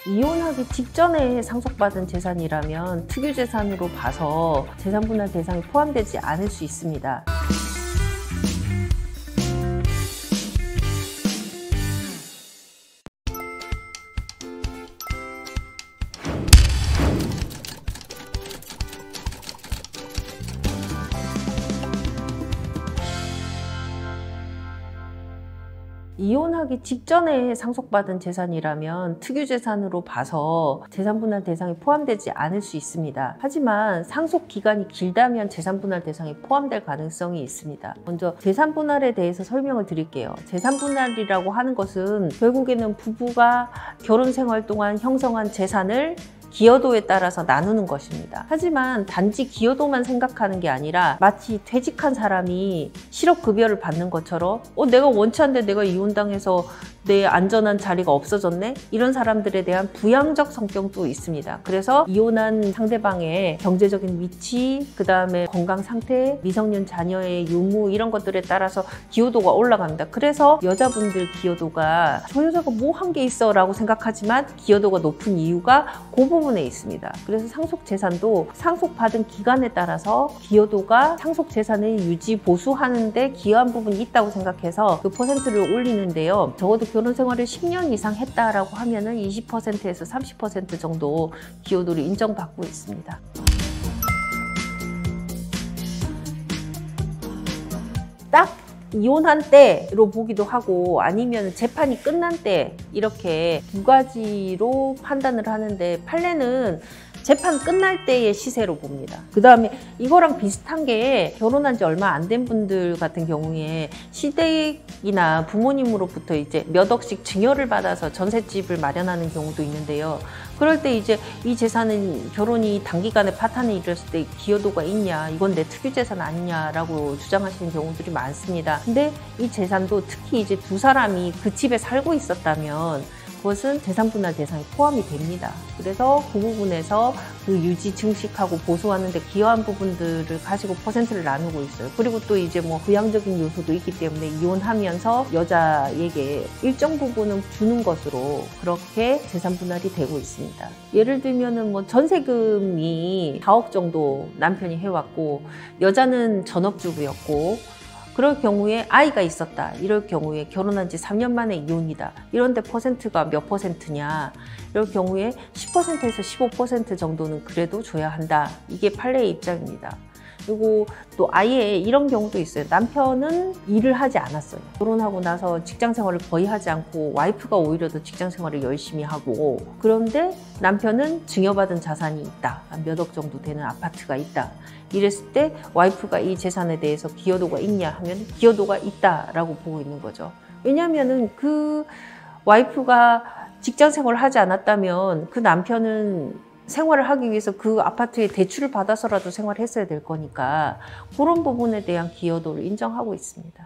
이혼하기 직전에 상속받은 재산이라면 특유재산으로 봐서 재산분할 대상에 포함되지 않을 수 있습니다. 이혼하기 직전에 상속받은 재산이라면 특유재산으로 봐서 재산분할 대상에 포함되지 않을 수 있습니다. 하지만 상속 기간이 길다면 재산분할 대상에 포함될 가능성이 있습니다. 먼저 재산분할에 대해서 설명을 드릴게요. 재산분할이라고 하는 것은 결국에는 부부가 결혼 생활 동안 형성한 재산을 기여도에 따라서 나누는 것입니다. 하지만 단지 기여도만 생각하는 게 아니라 마치 퇴직한 사람이 실업급여를 받는 것처럼 내가 원치 않는데 내가 이혼당해서 내 안전한 자리가 없어졌네? 이런 사람들에 대한 부양적 성격도 있습니다. 그래서 이혼한 상대방의 경제적인 위치, 그 다음에 건강 상태, 미성년 자녀의 유무 이런 것들에 따라서 기여도가 올라갑니다. 그래서 여자분들 기여도가 저 여자가 뭐 한 게 있어 라고 생각하지만 기여도가 높은 이유가 그 부분에 있습니다. 그래서 상속재산도 상속받은 기간에 따라서 기여도가 상속재산을 유지, 보수하는 데 기여한 부분이 있다고 생각해서 그 퍼센트를 올리는데요. 적어도 결혼 생활을 10년 이상 했다라고 하면은 20%에서 30% 정도 기여도를 인정받고 있습니다. 딱 이혼한 때로 보기도 하고 아니면 재판이 끝난 때 이렇게 두 가지로 판단을 하는데 판례는 재판 끝날 때의 시세로 봅니다. 그 다음에 이거랑 비슷한 게 결혼한 지 얼마 안 된 분들 같은 경우에 시댁이나 부모님으로부터 이제 몇 억씩 증여를 받아서 전셋집을 마련하는 경우도 있는데요. 그럴 때 이제 이 재산은 결혼이 단기간에 파탄을 일었을 때 기여도가 있냐, 이건 내 특유재산 아니냐라고 주장하시는 경우들이 많습니다. 근데 이 재산도 특히 이제 두 사람이 그 집에 살고 있었다면 그것은 재산분할 대상에 포함이 됩니다. 그래서 그 부분에서 그 유지, 증식하고 보수하는 데 기여한 부분들을 가지고 퍼센트를 나누고 있어요. 그리고 또 이제 뭐 부양적인 요소도 있기 때문에 이혼하면서 여자에게 일정 부분은 주는 것으로 그렇게 재산분할이 되고 있습니다. 예를 들면은 뭐 전세금이 4억 정도 남편이 해왔고 여자는 전업주부였고 그럴 경우에 아이가 있었다. 이럴 경우에 결혼한 지 3년 만에 이혼이다. 이런데 퍼센트가 몇 퍼센트냐. 이럴 경우에 10%에서 15% 정도는 그래도 줘야 한다. 이게 판례의 입장입니다. 그리고 또 아예 이런 경우도 있어요. 남편은 일을 하지 않았어요. 결혼하고 나서 직장 생활을 거의 하지 않고 와이프가 오히려 더 직장 생활을 열심히 하고 그런데 남편은 증여받은 자산이 있다. 몇 억 정도 되는 아파트가 있다. 이랬을 때 와이프가 이 재산에 대해서 기여도가 있냐 하면 기여도가 있다라고 보고 있는 거죠. 왜냐하면은 그 와이프가 직장 생활을 하지 않았다면 그 남편은 생활을 하기 위해서 그 아파트에 대출을 받아서라도 생활을 했어야 될 거니까 그런 부분에 대한 기여도를 인정하고 있습니다.